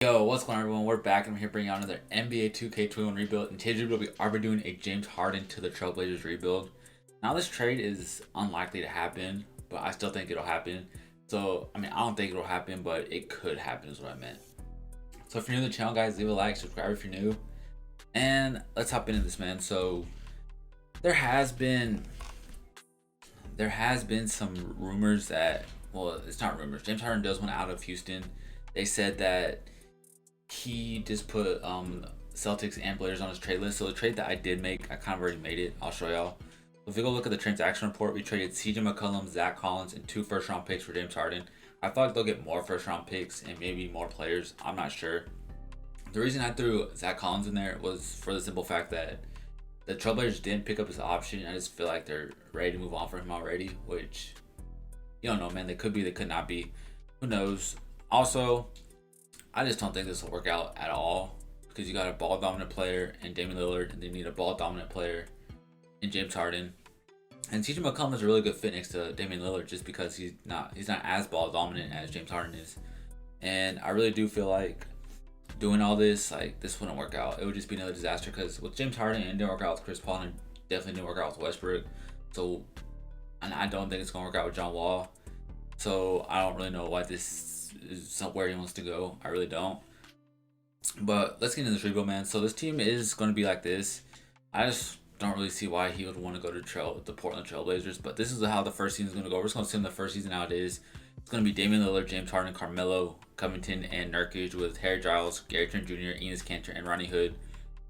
Yo, what's going on, everyone? We're back and I'm here bringing out another NBA 2K21 rebuild. In today's rebuild, we are doing a James Harden to the Trailblazers rebuild. Now, this trade is unlikely to happen, but I still think it'll happen. I don't think it'll happen, but it could happen is what I meant. So, if you're new to the channel, guys, leave a like, subscribe if you're new, and let's hop into this, man. So, there has been some rumors that, well, it's not rumors. James Harden does want out of Houston. They said that he just put Celtics and Blazers on his trade list. So the trade that I did make, I kind of already made it. I'll show y'all. If we go look at the transaction report, we traded CJ McCollum, Zach Collins, and 2 first-round picks for James Harden. I thought they'll get more first-round picks and maybe more players. I'm not sure. The reason I threw Zach Collins in there was for the simple fact that the Trailblazers didn't pick up his option. I just feel like they're ready to move on from him already, which, you don't know, man. They could be, they could not be. Who knows? Also, I just don't think this will work out at all because you got a ball dominant player in Damian Lillard, and they need a ball dominant player in James Harden. And CJ McCollum is a really good fit next to Damian Lillard just because he's not as ball dominant as James Harden is. And I really do feel like doing all this, like, this wouldn't work out. It would just be another disaster because with James Harden, it didn't work out with Chris Paul, and it definitely didn't work out with Westbrook. So, and I don't think it's gonna work out with John Wall. So I don't really know why this is where he wants to go. I really don't. But let's get into this rebuild, man. So this team is going to be like this. I just don't really see why he would want to go to the Portland Trailblazers. But this is how the first season is going to go. We're just going to assume the first season how it is. It's going to be Damian Lillard, James Harden, Carmelo, Covington, and Nurkic with Harry Giles, Gary Trent Jr., Enes Kanter, and Ronnie Hood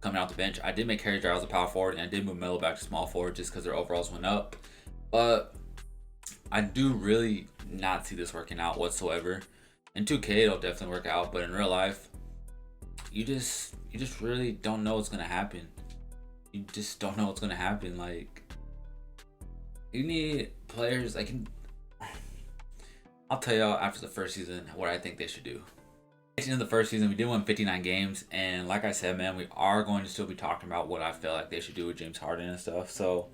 coming out the bench. I did make Harry Giles a power forward, and I did move Melo back to small forward just because their overalls went up. But I do really not see this working out whatsoever. In 2K, it'll definitely work out, but in real life, you just really don't know what's gonna happen. You just don't know what's gonna happen. Like, you need players. I'll tell y'all after the first season what I think they should do. In the first season, we did win 59 games, and like I said, man, we are going to still be talking about what I feel like they should do with James Harden and stuff. So,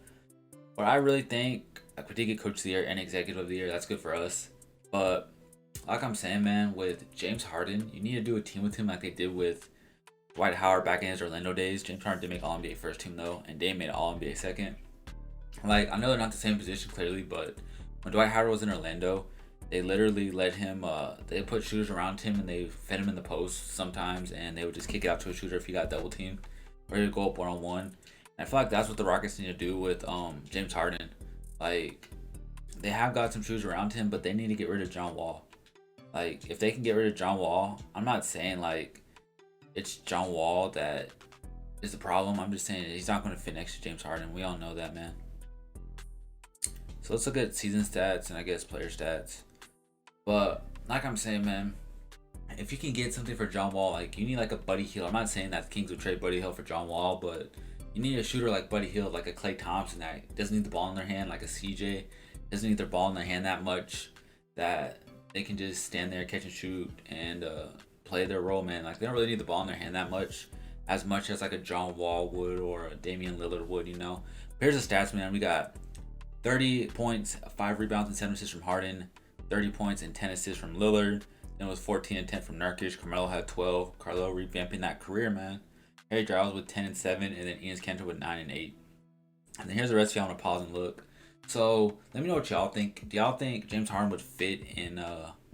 what I really think, like, we did get Coach of the Year and Executive of the Year. That's good for us, but like I'm saying, man, with James Harden, you need to do a team with him like they did with Dwight Howard back in his Orlando days. James Harden did make All-NBA first team, though, and Dame made All-NBA second. Like, I know they're not the same position, clearly, but when Dwight Howard was in Orlando, they literally let him, they put shooters around him, and they fed him in the post sometimes, and they would just kick it out to a shooter if he got double teamed, or he'd go up one-on-one. And I feel like that's what the Rockets need to do with James Harden. Like, they have got some shooters around him, but they need to get rid of John Wall. Like, if they can get rid of John Wall, I'm not saying, like, it's John Wall that is the problem. I'm just saying he's not going to fit next to James Harden. We all know that, man. So let's look at season stats and I guess player stats. But like I'm saying, man, if you can get something for John Wall, like, you need like a Buddy Hield. I'm not saying that the Kings would trade Buddy Hield for John Wall, but you need a shooter like Buddy Hield, like a Klay Thompson that doesn't need the ball in their hand, like a CJ doesn't need their ball in their hand that much, that they can just stand there, catch and shoot, and play their role, man. Like, they don't really need the ball in their hand that much as like a John Wall would or a Damian Lillard would, you know. Here's the stats, man. We got 30 points, 5 rebounds, and 7 assists from Harden, 30 points and 10 assists from Lillard. Then it was 14 and 10 from Nurkic. Carmelo had 12. Carlo revamping that career, man. Harry Giles with 10 and 7, and then Enes Kanter with 9 and 8. And then here's the rest of y'all. I'm gonna pause and look. So let me know what y'all think. Do y'all think James Harden would fit in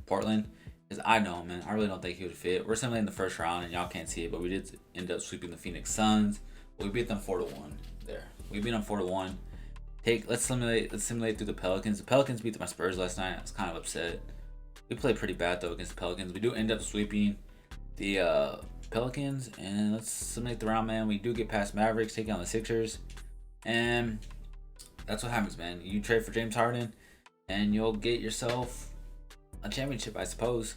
Portland? Because I don't, man. I really don't think he would fit. We're simply in the first round, and y'all can't see it, but we did end up sweeping the Phoenix Suns. We beat them 4-1. There, we beat them 4-1. Let's simulate through the Pelicans. The Pelicans beat my Spurs last night. I was kind of upset. We played pretty bad though against the Pelicans. We do end up sweeping the Pelicans, and let's simulate the round, man. We do get past Mavericks, taking on the Sixers, and that's what happens, man. You trade for James Harden, and you'll get yourself a championship, I suppose.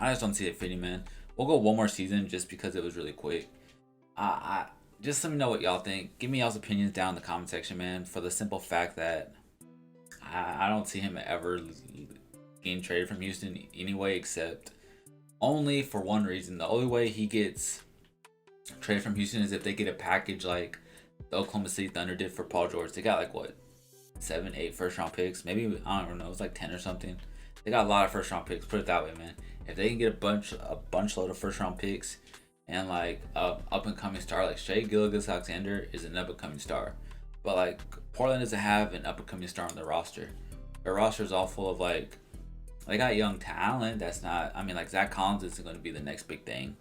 I just don't see it fitting, man. We'll go one more season just because it was really quick. I just let me know what y'all think. Give me y'all's opinions down in the comment section, man. For the simple fact that I don't see him ever getting traded from Houston anyway, except only for one reason. The only way he gets traded from Houston is if they get a package like the Oklahoma City Thunder did for Paul George. They got like what, 7, 8 first round picks, maybe, I don't know, it was like 10 or something. They got a lot of first round picks. Put it that way, man. If they can get a bunch load of first round picks, and like up and coming star like Shea Gilgeous-Alexander is an up and coming star, but like Portland doesn't have an up and coming star on their roster. Their roster is all full of like they got young talent. That's not. I mean, like Zach Collins isn't going to be the next big thing.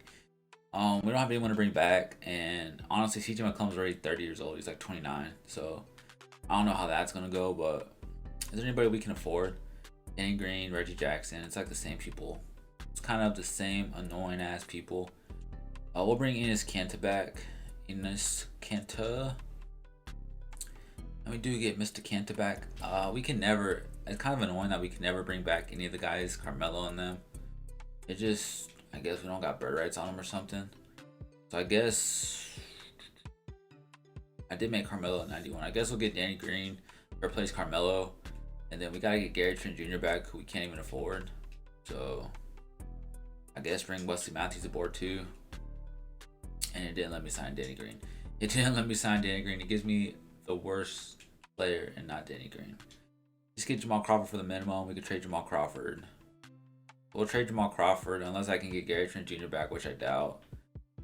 We don't have anyone to bring back, and honestly, CJ McCollum's already 30 years old. He's like 29, so I don't know how that's gonna go. But is there anybody we can afford? Danny Green, Reggie Jackson. It's like the same people. It's kind of the same annoying ass people. We'll bring Enes Kanter back. Enes Kanter. And we do get Mr. Kanter back. We can never. It's kind of annoying that we can never bring back any of the guys, Carmelo and them. It just, I guess we don't got bird rights on them or something. So I guess I did make Carmelo at 91. I guess we'll get Danny Green, replace Carmelo. And then we gotta get Gary Trent Jr. back, who we can't even afford. So I guess bring Wesley Matthews aboard too. And it didn't let me sign Danny Green. It didn't let me sign Danny Green. It gives me the worst player and not Danny Green. Just get Jamal Crawford for the minimum. We could trade Jamal Crawford. We'll trade Jamal Crawford unless I can get Gary Trent Jr. back, which I doubt.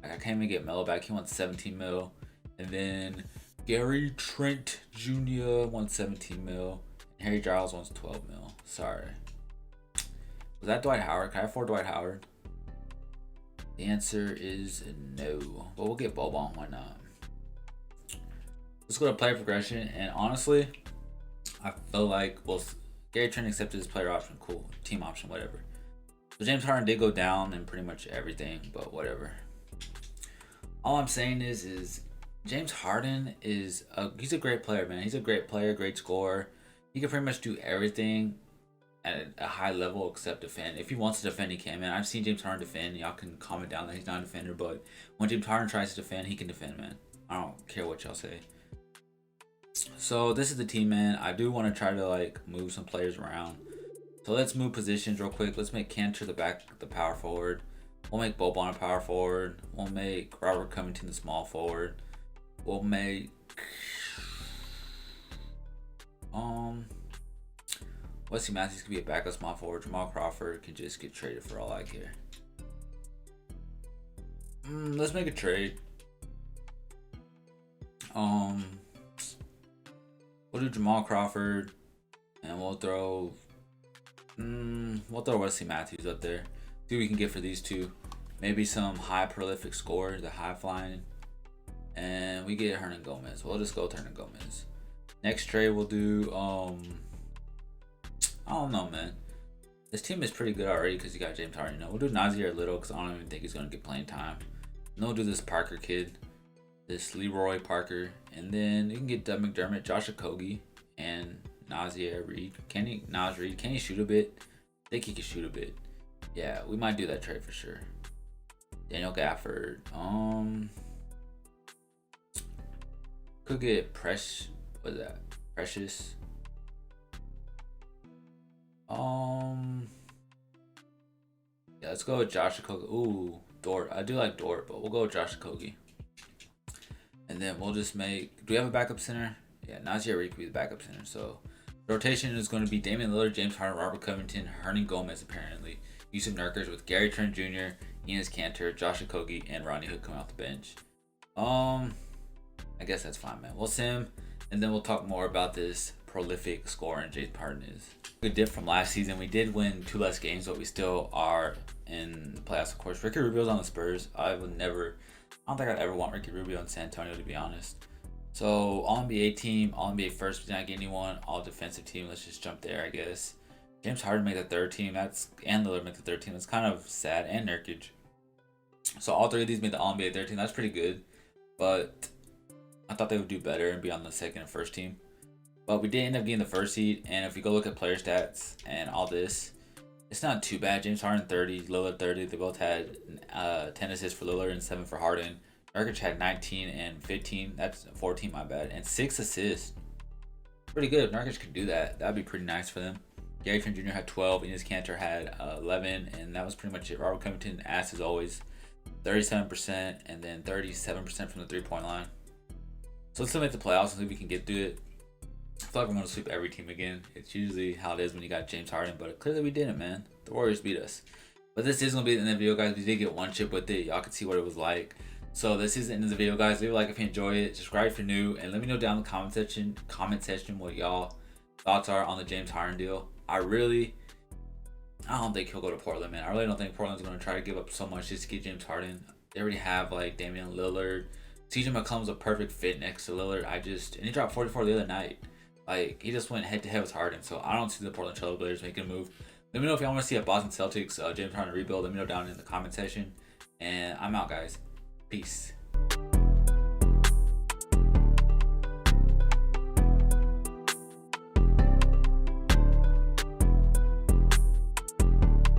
Like, I can't even get Melo back. He wants 17 mil. And then Gary Trent Jr. wants 17 mil. And Harry Giles wants 12 mil. Sorry. Was that Dwight Howard? Can I afford Dwight Howard? The answer is no. But we'll get Boban. Why not? Let's go to player progression. And honestly, I feel like, well, Gary Trent accepted his player option. Cool. Team option, whatever. So James Harden did go down in pretty much everything, but whatever. All I'm saying is James Harden he's a great player, man. He's a great player, great scorer. He can pretty much do everything at a high level except defend. If he wants to defend, he can, man. I've seen James Harden defend. Y'all can comment down that he's not a defender, but when James Harden tries to defend, he can defend, man. I don't care what y'all say. So this is the team, man. I do want to try to like move some players around. So let's move positions real quick. Let's make Kanter the power forward. We'll make Boban a power forward. We'll make Robert Covington the small forward. We'll make Wesley Matthews can be a backup small forward. Jamal Crawford can just get traded for all I care. Let's make a trade. We'll do Jamal Crawford, and we'll throw Wesley Matthews up there. See what we can get for these two. Maybe some high prolific scorers, the high flying, and we get Hernan Gomez. We'll just go with Hernan Gomez. Next trade we'll do I don't know, man. This team is pretty good already because you got James Harden. We'll do Nazir Little because I don't even think he's gonna get playing time. And we'll do this Parker kid, this Leroy Parker, and then you can get Doug McDermott, Josh Okogie, and Nazir Reed. Can he shoot a bit? I think he can shoot a bit. Yeah, we might do that trade for sure. Daniel Gafford. Could get Precious. Yeah, let's go with Josh Okogie. Ooh, Dort. I do like Dort, but we'll go with Josh Okogie. And then we'll just make. Do we have a backup center? Yeah, Nazir Reed could be the backup center. So the rotation is going to be Damian Lillard, James Harden, Robert Covington, Hernan Gomez apparently, Yusuf Nurkic with Gary Trent Jr., Enes Kanter, Josh Okogie, and Rodney Hood coming off the bench. I guess that's fine, man. We'll sim, and then we'll talk more about this prolific scorer James Harden is. Good dip from last season. We did win 2 less games, but we still are in the playoffs, of course. Ricky Rubio's on the Spurs. I don't think I'd ever want Ricky Rubio in San Antonio, to be honest. So, All-NBA team, All-NBA first, we did not get anyone. All-defensive team, let's just jump there, I guess. James Harden made the 3rd team, and Lillard made the 3rd team. That's kind of sad, and Nurkic. So, all 3 of these made the All-NBA 3rd team. That's pretty good, but I thought they would do better and be on the 2nd and 1st team. But we did end up getting the 1st seed, and if you go look at player stats and all this, it's not too bad. James Harden 30, Lillard 30. They both had 10 assists for Lillard and 7 for Harden. Nurkic had 19 and 15. That's 14, my bad. And 6 assists. Pretty good. If Nurkic could do that, that'd be pretty nice for them. Gary Trent Jr. had 12. Enes Kanter had 11. And that was pretty much it. Robert Covington, as always, 37%. And then 37% from the 3-point line. So let's still make the playoffs and see if we can get through it. I feel like I'm gonna sweep every team again. It's usually how it is when you got James Harden, but clearly we didn't, man. The Warriors beat us. But this is gonna be the end of the video, guys. We did get one chip with it. Y'all can see what it was like. So this is the end of the video, guys. Leave a like if you enjoy it. Subscribe if you're new, and let me know down in the comment section what y'all thoughts are on the James Harden deal. I don't think he'll go to Portland, man. I really don't think Portland's gonna try to give up so much just to get James Harden. They already have like Damian Lillard. CJ McCollum's a perfect fit next to Lillard. And he dropped 44 the other night. Like, he just went head to head with Harden. So I don't see the Portland Trailblazers making a move. Let me know if y'all want to see a Boston Celtics James Harden rebuild. Let me know down in the comment section. And I'm out, guys. Peace.